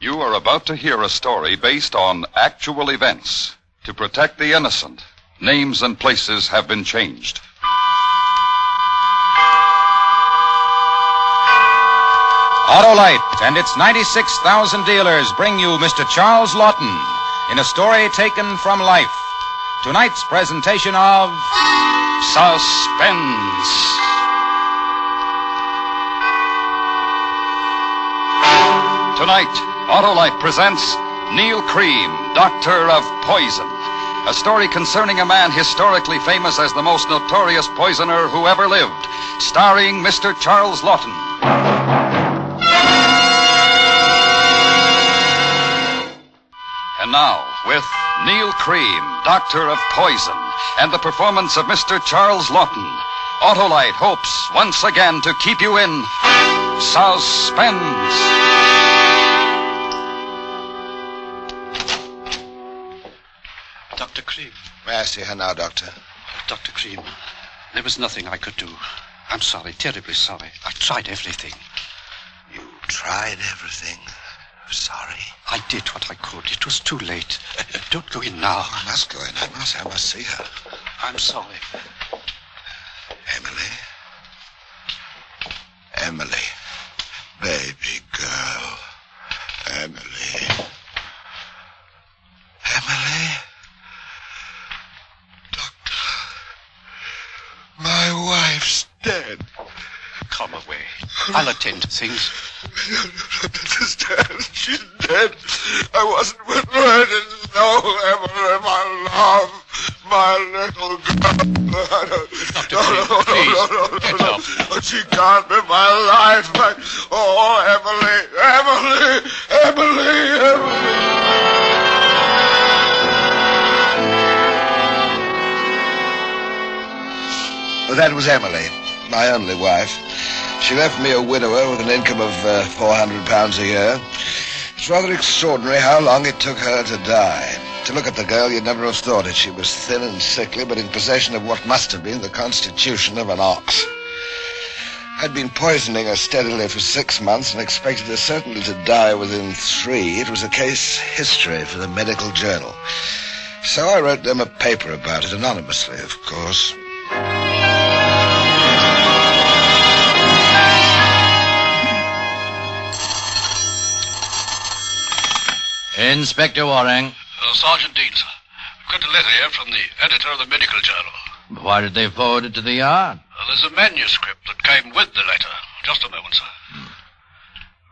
You are about to hear a story based on actual events. To protect the innocent, names and places have been changed. Autolite and its 96,000 dealers bring you Mr. Charles Lawton in a story taken from life. Tonight's presentation of Suspense. Tonight, Autolite presents Neal Cream, Doctor of Poison. A story concerning a man historically famous as the most notorious poisoner who ever lived. Starring Mr. Charles Lawton. And now, with Neal Cream, Doctor of Poison, and the performance of Mr. Charles Lawton, Autolite hopes once again to keep you in suspense. Dr. Cream. May I see her now, Doctor? Dr. Cream, there was nothing I could do. I'm sorry, terribly sorry. I've tried everything. You tried everything? Sorry. I did what I could. It was too late. Don't go in now. Oh, I must go in. I must see her. I'm sorry. Emily. Baby girl. Emily. Doctor. My wife's dead. Come away. I'll attend to things. You don't understand. She's dead. I wasn't with her. I didn't know Emily, my love. My little girl. Dr. Cream, please, get up. But she can't be my life. Emily. Well, that was Emily, my only wife. She left me a widower with an income of £400 a year. It's rather extraordinary how long it took her to die. To look at the girl, you'd never have thought it. She was thin and sickly, but in possession of what must have been the constitution of an ox. I'd been poisoning her steadily for 6 months and expected her certainly to die within 3. It was a case history for the medical journal. So I wrote them a paper about it, anonymously, of course. Inspector Waring. Sergeant Dean, sir. I've got a letter here from the editor of the medical journal. Why did they forward it to the yard? There's a manuscript that came with the letter. Just a moment, sir.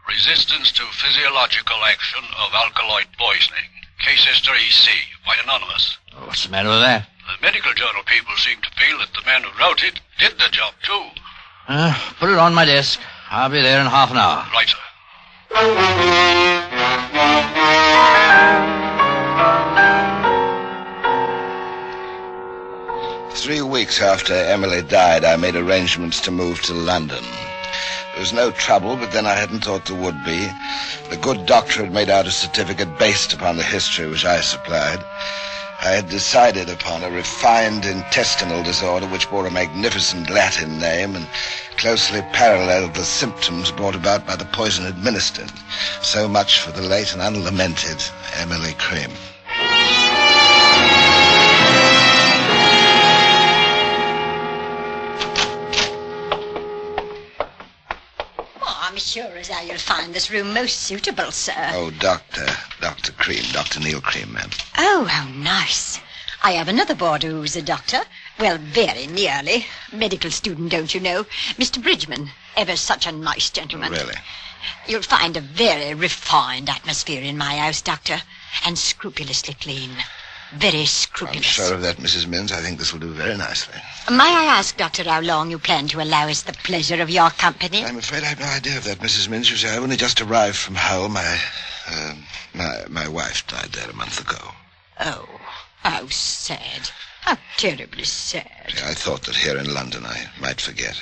Resistance to physiological action of alkaloid poisoning. Case history C, by anonymous. What's the matter with that? The medical journal people seem to feel that the man who wrote it did the job, too. Put it on my desk. I'll be there in half an hour. Right, sir. 3 weeks after Emily died, I made arrangements to move to London. There was no trouble, but then I hadn't thought there would be. The good doctor had made out a certificate based upon the history which I supplied. I had decided upon a refined intestinal disorder which bore a magnificent Latin name and closely paralleled the symptoms brought about by the poison administered. So much for the late and unlamented Emily Cream. I'm sure as how you'll find this room most suitable, sir. Oh, Dr. Cream, Dr. Neal Cream, ma'am. Oh, how nice. I have another boarder who's a doctor. Well, very nearly. Medical student, don't you know? Mr. Bridgman. Ever such a nice gentleman. Oh, really? You'll find a very refined atmosphere in my house, Doctor. And scrupulously clean. Very scrupulous. I'm sure of that, Mrs. Minns. I think this will do very nicely. May I ask, Doctor, how long you plan to allow us the pleasure of your company? I'm afraid I have no idea of that, Mrs. Minns. You see, I only just arrived from Hull. My wife died there a month ago. Oh, how sad. How terribly sad. See, I thought that here in London I might forget.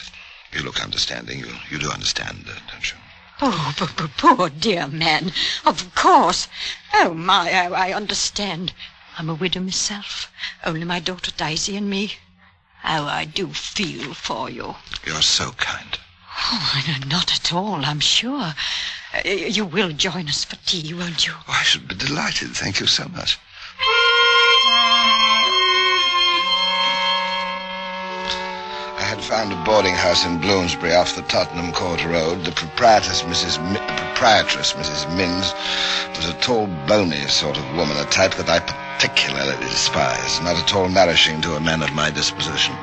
You look understanding. You do understand, don't you? Oh, poor dear man. Of course. Oh, my, how I understand. I'm a widow myself. Only my daughter Daisy and me. How I do feel for you. You're so kind. Oh, not at all, I'm sure. You will join us for tea, won't you? Oh, I should be delighted. Thank you so much. I had found a boarding house in Bloomsbury off the Tottenham Court Road. The proprietress, Mrs. Minns, was a tall, bony sort of woman, a type that I particularly despise, not at all nourishing to a man of my disposition.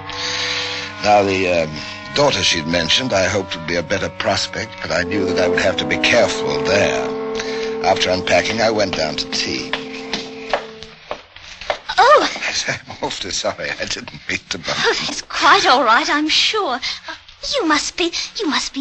Now, the daughter she'd mentioned I hoped would be a better prospect, but I knew that I would have to be careful there. After unpacking, I went down to tea. Oh! I'm awfully sorry. I didn't mean to bother. Oh, it's quite all right, I'm sure. You must be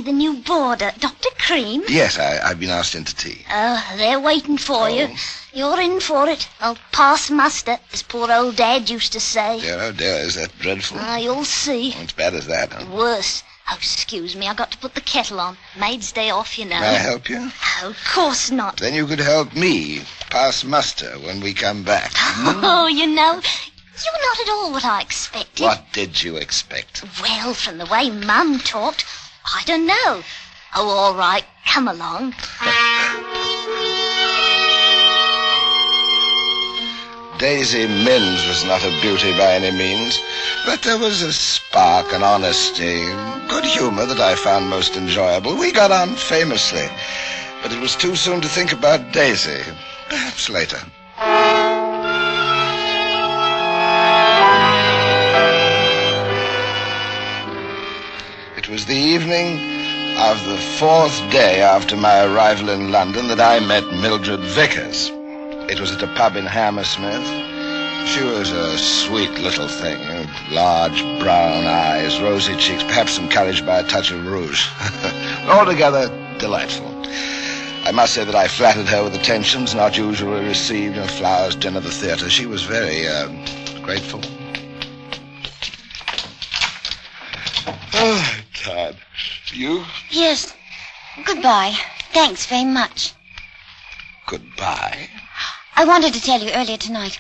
the new boarder, Dr. Cream. Yes, I've been asked into tea. Oh, they're waiting for you. You're in for it. I'll pass muster, as poor old Dad used to say. Dear, oh dear, is that dreadful? You'll see. As bad as that, huh? Worse. Oh, excuse me, I got to put the kettle on. Maid's day off, you know. May I help you? Oh, of course not. Then you could help me pass muster when we come back. Oh, you know, you're not at all what I expected. What did you expect? Well, from the way Mum talked, I don't know. Oh, all right, come along. Daisy Minns was not a beauty by any means, but there was a spark, an honesty, good humor that I found most enjoyable. We got on famously, but it was too soon to think about Daisy. Perhaps later. It was the evening of the 4th day after my arrival in London that I met Mildred Vickers. It was at a pub in Hammersmith. She was a sweet little thing, large brown eyes, rosy cheeks, perhaps encouraged by a touch of rouge. Altogether delightful. I must say that I flattered her with attentions not usually received, flowers, dinner, the theater. She was very grateful. Oh, I'm tired. You? Yes. Goodbye. Thanks very much. Goodbye. I wanted to tell you earlier tonight.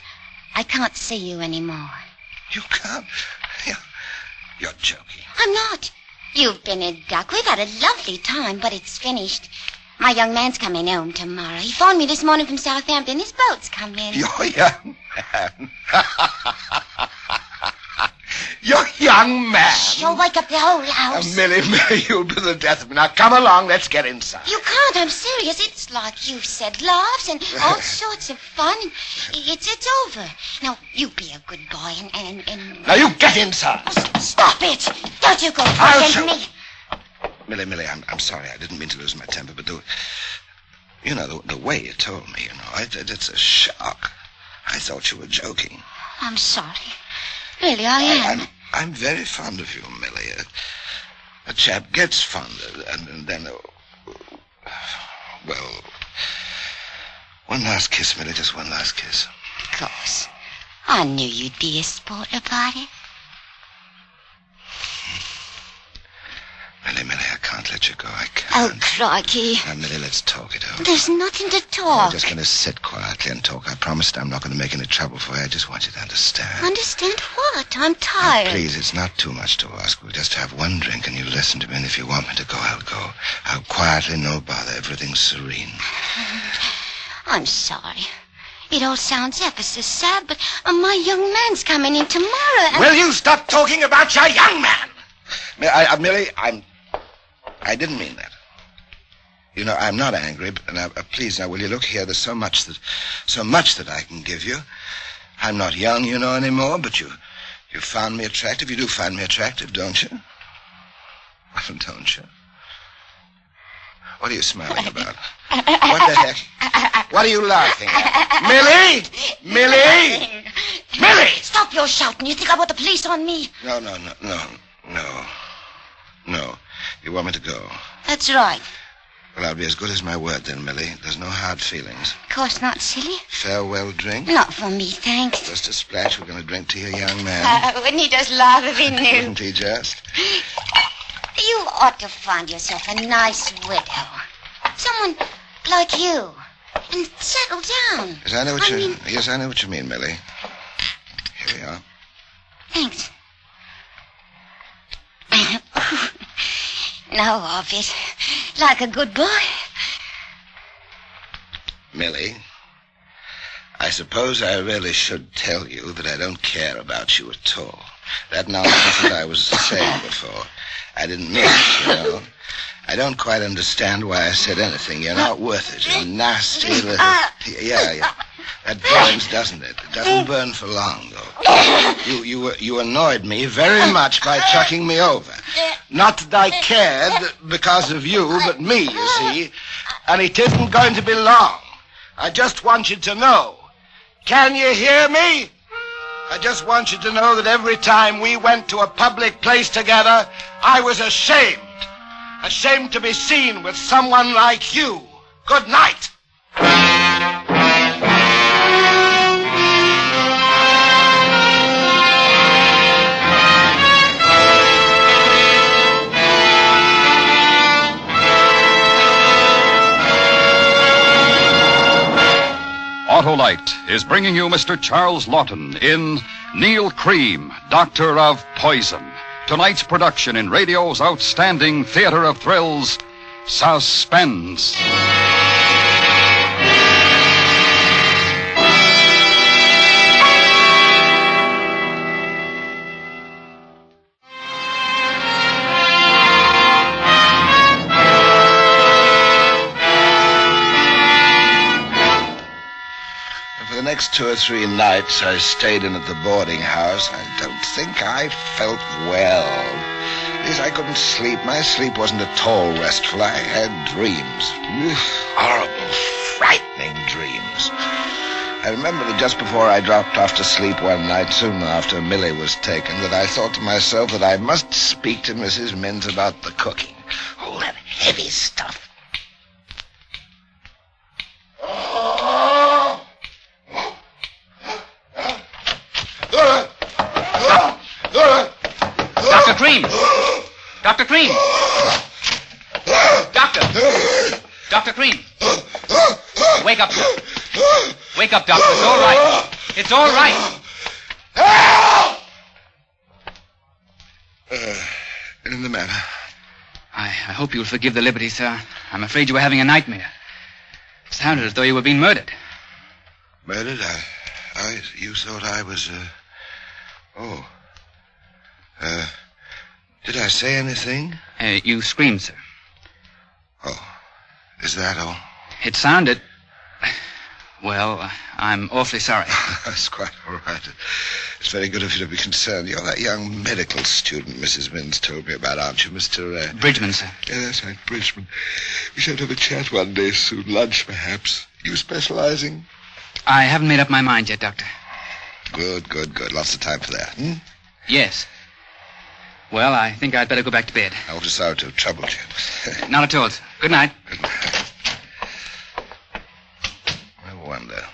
I can't see you anymore. You can't? You're joking. I'm not. You've been a duck. We've had a lovely time, but it's finished. My young man's coming home tomorrow. He phoned me this morning from Southampton. His boat's come in. Your young man? Your young man? You'll wake up the whole house. Millie, you'll be the death of me. Now, come along. Let's get inside. You can't. I'm serious. It's like you've said, laughs and all sorts of fun. It's over. Now, you be a good boy and... Now, you get inside. Stop it. Don't you go I'll pushing show. me. Millie, I'm sorry. I didn't mean to lose my temper, but the way you told me, it's a shock. I thought you were joking. I'm sorry. Really, I am. I'm very fond of you, Millie. A chap gets fonder, and then... well... One last kiss, Millie, just one last kiss. Of course. I knew you'd be a sport about it. Millie, I can't let you go. I can't. Oh, crikey. Now, Millie, let's talk it over. There's nothing to I'm talk. just going to sit quietly and talk. I promised I'm not going to make any trouble for you. I just want you to understand. Understand what? I'm tired. Now, please, it's not too much to ask. We'll just have one drink and you listen to me. And if you want me to go, I'll go. I'll quietly, no bother. Everything's serene. I'm sorry. It all sounds ever so sad, but my young man's coming in tomorrow. And... Will you stop talking about your young man? Millie, I didn't mean that. I'm not angry, but please, now, will you look here? There's so much that I can give you. I'm not young, anymore, but you found me attractive. You do find me attractive, don't you? Well, don't you? What are you smiling about? What the heck? What are you laughing at? Millie! Stop your shouting. You think I want the police on me? No. You want me to go? That's right. Well, I'll be as good as my word then, Millie. There's no hard feelings. Of course not, silly. Farewell drink? Not for me, thanks. Just a splash. We're going to drink to your young man. Wouldn't he just laugh if he knew? Wouldn't he just? You ought to find yourself a nice widow. Someone like you. And settle down. Yes, I know what you mean, Millie. Here we are. Thanks. No, of it. Like a good boy. Millie, I suppose I really should tell you that I don't care about you at all. That nonsense that I was saying before, I didn't mean it, you know. I don't quite understand why I said anything. You're not worth it. You're nasty little... Yeah. That burns, doesn't it? It doesn't burn for long, though. You annoyed me very much by chucking me over. Not that I cared because of you, but me, you see. And it isn't going to be long. I just want you to know. Can you hear me? I just want you to know that every time we went to a public place together, I was ashamed. Ashamed to be seen with someone like you. Good night. Autolite is bringing you Mr. Charles Lawton in Neal Cream, Doctor of Poison. Tonight's production in radio's outstanding theater of thrills, Suspense. For the next 2 or 3 nights I stayed in at the boarding house. I don't think I felt well. At least I couldn't sleep. My sleep wasn't at all restful. I had dreams. Horrible, frightening dreams. I remember that just before I dropped off to sleep one night, soon after Millie was taken, that I thought to myself that I must speak to Mrs. Mintz about the cooking. All that heavy stuff. Dr. Cream! Dr. Cream! Dr. Cream! Wake up, sir. Wake up, Doctor. It's all right. It's all right. In the matter. I hope you'll forgive the liberty, sir. I'm afraid you were having a nightmare. It sounded as though you were being murdered. Murdered? You thought I was, did I say anything? You screamed, sir. Oh, is that all? It sounded... Well, I'm awfully sorry. That's quite all right. It's very good of you to be concerned. You're that young medical student Mrs. Mintz told me about, aren't you, Mr. Bridgman, sir. Yeah, that's right, Bridgman. We should have a chat one day soon, lunch perhaps. You specializing? I haven't made up my mind yet, Doctor. Good. Lots of time for that, Yes. Well, I think I'd better go back to bed. I want to sorry to have troubled you. Not at all, sir. Good night. Good night. I wonder,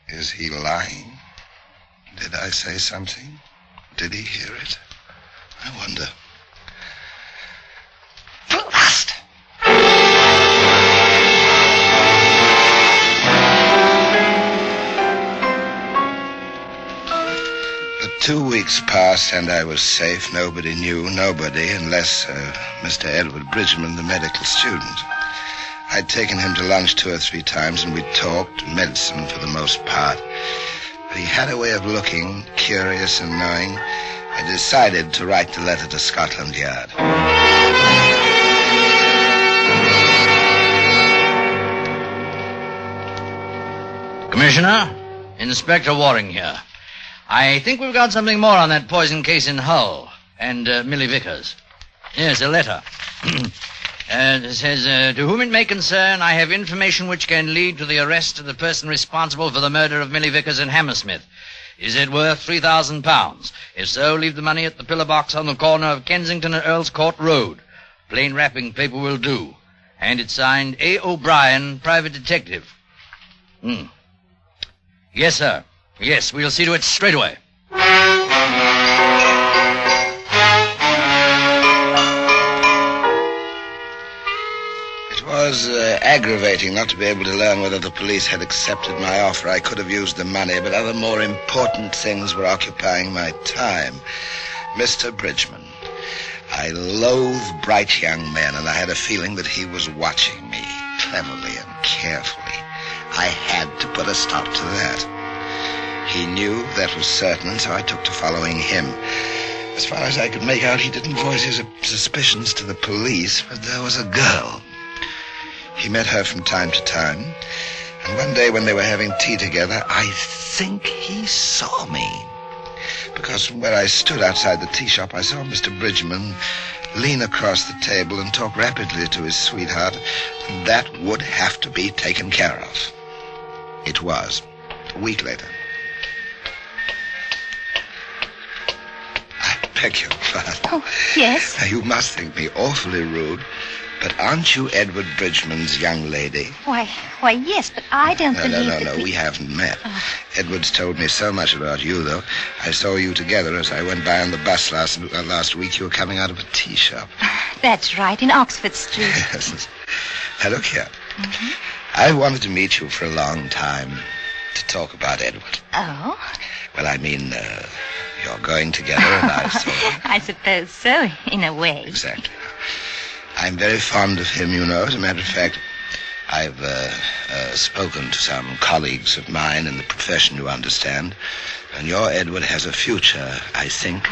is he lying? Did I say something? Did he hear it? I wonder. Blast! But 2 weeks passed and I was safe. Nobody knew, unless Mr. Edward Bridgman, the medical student. I'd taken him to lunch 2 or 3 times, and we talked medicine for the most part. But he had a way of looking curious and knowing. I decided to write the letter to Scotland Yard. Commissioner, Inspector Waring here. I think we've got something more on that poison case in Hull and Millie Vickers. Yes, a letter. It says, to whom it may concern, I have information which can lead to the arrest of the person responsible for the murder of Millie Vickers in Hammersmith. Is it worth £3,000? If so, leave the money at the pillar box on the corner of Kensington and Earl's Court Road. Plain wrapping paper will do. And it's signed A. O'Brien, Private Detective. Yes, sir. Yes, we'll see to it straight away. It was aggravating not to be able to learn whether the police had accepted my offer. I could have used the money, but other more important things were occupying my time. Mr. Bridgman. I loathe bright young men, and I had a feeling that he was watching me. cleverly and carefully. I had to put a stop to that. He knew that was certain, so I took to following him. As far as I could make out, he didn't voice his suspicions to the police, but there was a girl. He met her from time to time, and one day when they were having tea together, I think he saw me. Because from where I stood outside the tea shop, I saw Mr. Bridgman lean across the table and talk rapidly to his sweetheart, and that would have to be taken care of. It was. A week later. I beg your pardon. Oh, yes? Now, you must think me awfully rude, but aren't you Edward Bridgman's young lady? Why, yes, but I don't believe that No, we haven't met. Edward's told me so much about you, though. I saw you together as I went by on the bus last week. You were coming out of a tea shop. That's right, in Oxford Street. Yes. Now, look here. Mm-hmm. I've wanted to meet you for a long time to talk about Edward. Oh? Well, I mean, you're going together, and I thought... I suppose so, in a way. Exactly. I'm very fond of him, you know. As a matter of fact, I've spoken to some colleagues of mine in the profession, you understand. And your Edward has a future, I think.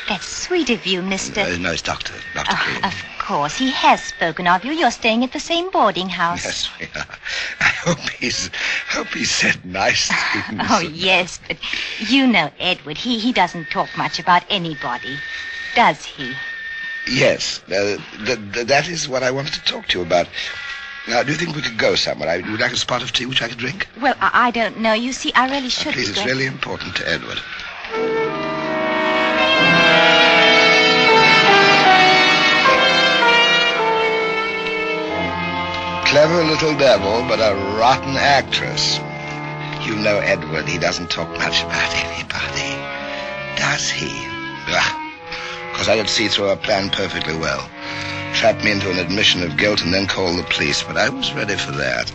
That's sweet of you, Mr. No, it's Dr. Green. Of course, he has spoken of you. You're staying at the same boarding house. Yes, we are. I hope he said nice things. Oh, yes, but you know Edward. He doesn't talk much about anybody, does he? Yes, that is what I wanted to talk to you about. Now, do you think we could go somewhere? Would you like a spot of tea which I could drink? Well, I don't know. You see, I really should. Please, it's really important to Edward. Clever little devil, but a rotten actress. You know Edward. He doesn't talk much about anybody, does he? Because I could see through our plan perfectly well. Trap me into an admission of guilt and then call the police, but I was ready for that.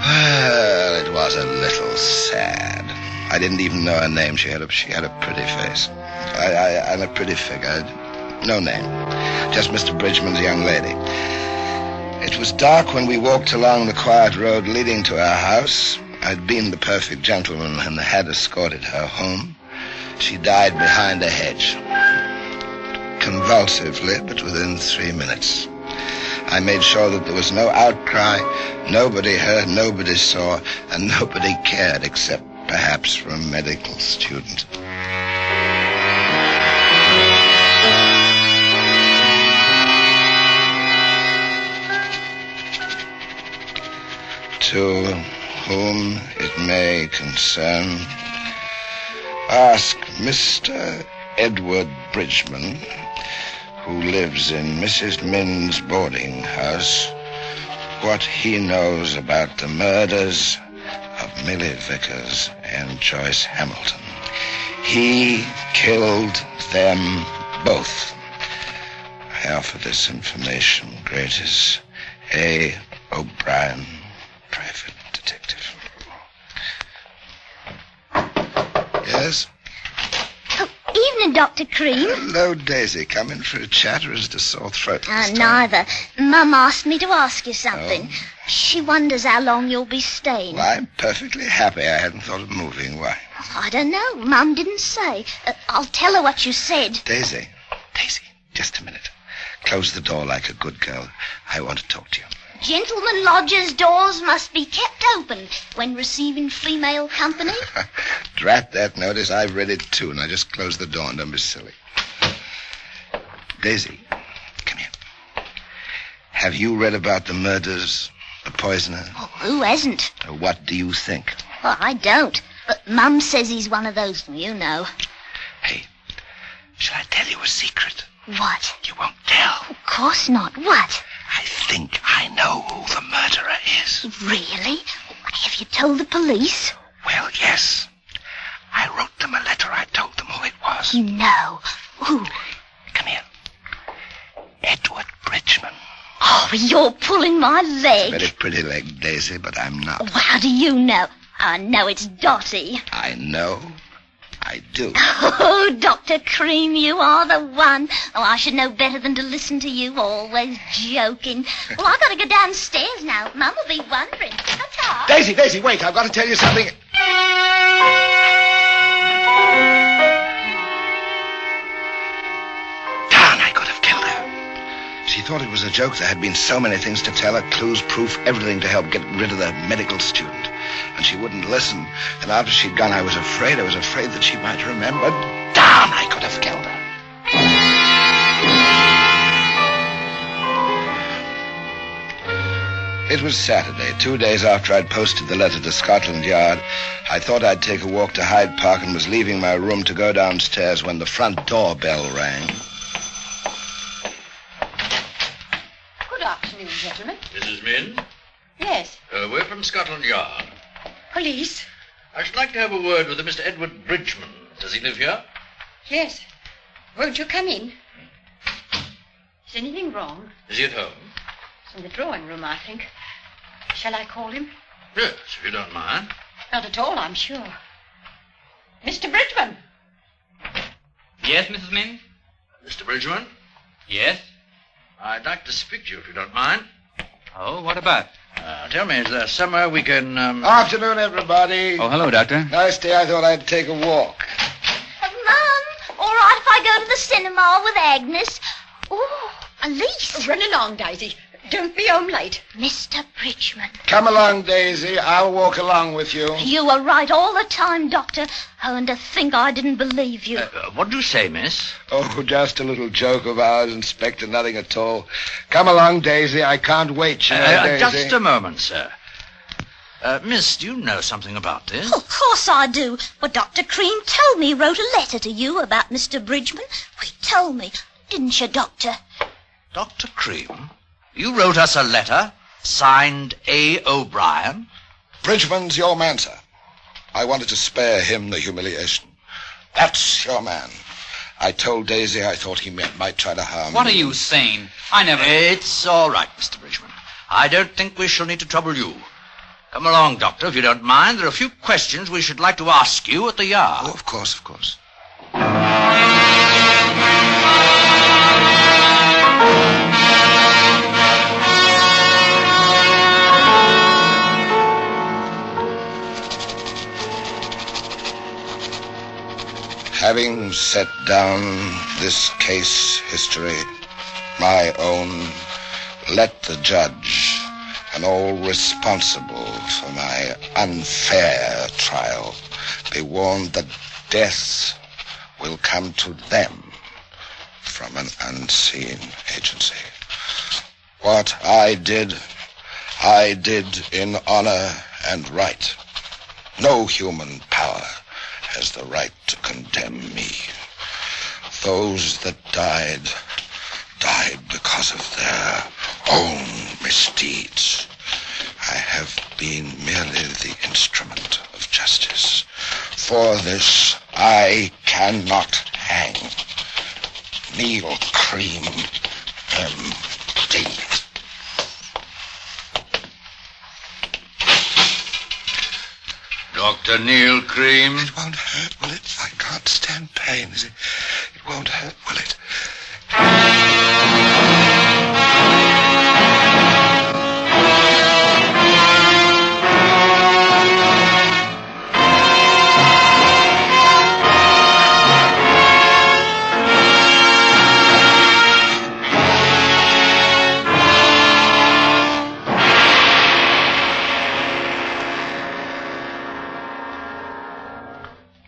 Well, it was a little sad. I didn't even know her name. She had a pretty face. And a pretty figure. No name. Just Mr. Bridgman's young lady. It was dark when we walked along the quiet road leading to our house. I'd been the perfect gentleman and had escorted her home. She died behind a hedge. Convulsively, but within 3 minutes. I made sure that there was no outcry, nobody heard, nobody saw, and nobody cared except perhaps for a medical student. To whom it may concern, ask Mr. Edward Bridgman, who lives in Mrs. Min's boarding house, what he knows about the murders of Millie Vickers and Joyce Hamilton. He killed them both. I offer this information, greatest A. O'Brien, private detective. Yes? Evening, Dr. Cream. Hello, Daisy. Come in for a chat, or is it a sore throat? Neither. Mum asked me to ask you something. Oh. She wonders how long you'll be staying. Well, I'm perfectly happy. I hadn't thought of moving. Why? I don't know. Mum didn't say. I'll tell her what you said. Daisy, just a minute. Close the door like a good girl. I want to talk to you. Gentlemen lodgers' doors must be kept open when receiving female company. Drat that notice. I've read it, too. Now just close the door and don't be silly. Daisy, come here. Have you read about the murders, the poisoner? Oh, who hasn't? What do you think? Well, I don't. But Mum says he's one of those, you know. Hey, shall I tell you a secret? What? You won't tell. Of course not. What? I think I know who the murderer is. Really? Have you told the police? Well, yes. I wrote them a letter. I told them who it was. No. Who? Come here. Edward Bridgman. Oh, you're pulling my leg. It's a very pretty leg, Daisy, but I'm not. Well, how do you know? I know it's Dottie. I know I do. Oh, Dr. Cream, you are the one. Oh, I should know better than to listen to you, always joking. Well, I've got to go downstairs now. Mum will be wondering. Ta-ta. Daisy, wait. I've got to tell you something. Darn, I could have killed her. She thought it was a joke. There had been so many things to tell her, clues, proof, everything to help get rid of the medical student. And she wouldn't listen. And after she'd gone, I was afraid that she might remember. Darn, I could have killed her. It was Saturday, 2 days after I'd posted the letter to Scotland Yard. I thought I'd take a walk to Hyde Park and was leaving my room to go downstairs when the front door bell rang. Good afternoon, gentlemen. Mrs. Min? Yes. We're from Scotland Yard. Police? I should like to have a word with a Mr. Edward Bridgman. Does he live here? Yes. Won't you come in? Is anything wrong? Is he at home? It's in the drawing room, I think. Shall I call him? Yes, if you don't mind. Not at all, I'm sure. Mr. Bridgman! Yes, Mrs. Min? Mr. Bridgman? Yes? I'd like to speak to you, if you don't mind. Oh, what about? Tell me, is there somewhere we can, Afternoon, everybody. Oh, hello, Doctor. Nice day. I thought I'd take a walk. Mum, all right if I go to the cinema with Agnes? Oh, Elise. Run along, Daisy. Don't be home late. Mr. Bridgman. Come along, Daisy. I'll walk along with you. You were right all the time, Doctor. Oh, and to think I didn't believe you. what did you say, miss? Oh, just a little joke of ours, Inspector, nothing at all. Come along, Daisy. I can't wait, you know, Daisy. Just a moment, sir. Miss, do you know something about this? Oh, of course I do. Well, Dr. Cream told me he wrote a letter to you about Mr. Bridgman. He told me. Didn't you, Doctor? Dr. Cream? You wrote us a letter, signed A. O'Brien? Bridgman's your man, sir. I wanted to spare him the humiliation. That's your man. I told Daisy I thought he might try to harm What me. are you saying? I never... It's all right, Mr. Bridgman. I don't think we shall need to trouble you. Come along, Doctor, if you don't mind. There are a few questions we should like to ask you at the Yard. Oh, of course, of course. Having set down this case history, my own, let the judge and all responsible for my unfair trial be warned that death will come to them from an unseen agency. What I did in honor and right. No human power has the right to condemn me. Those that died because of their own misdeeds. I have been merely the instrument of justice. For this, I cannot hang. Neal Cream, M.D. Dr. Neal Cream. It won't hurt, will it? I can't stand pain. It won't hurt, will it?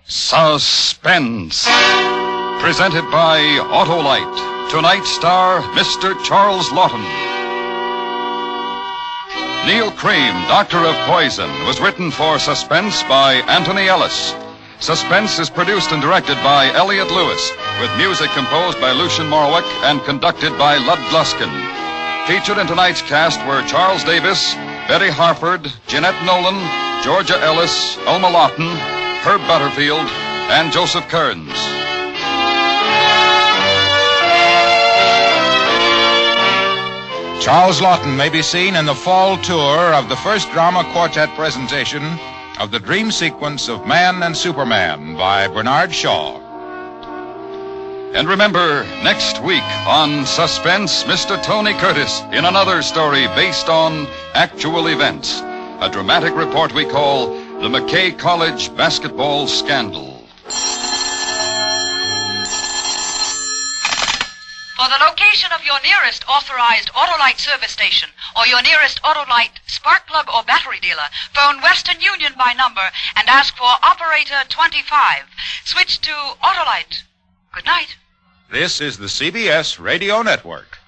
Suspense. Presented by Autolite. Tonight star Mr. Charles Lawton. Neal Cream, Doctor of Poison, was written for Suspense by Anthony Ellis. Suspense is produced and directed by Elliot Lewis, with music composed by Lucian Morwick and conducted by Lud Gluskin. Featured in tonight's cast were Charles Davis, Betty Harford, Jeanette Nolan, Georgia Ellis, Elma Lawton, Herb Butterfield, and Joseph Kearns. Charles Lawton may be seen in the fall tour of the first drama quartet presentation, of the dream sequence of Man and Superman by Bernard Shaw. And remember, next week on Suspense, Mr. Tony Curtis in another story based on actual events. A dramatic report we call The McKay College Basketball Scandal. For the location of your nearest authorized Autolite service station or your nearest Autolite spark plug or battery dealer, phone Western Union by number and ask for Operator 25. Switch to Autolite. Good night. This is the CBS Radio Network.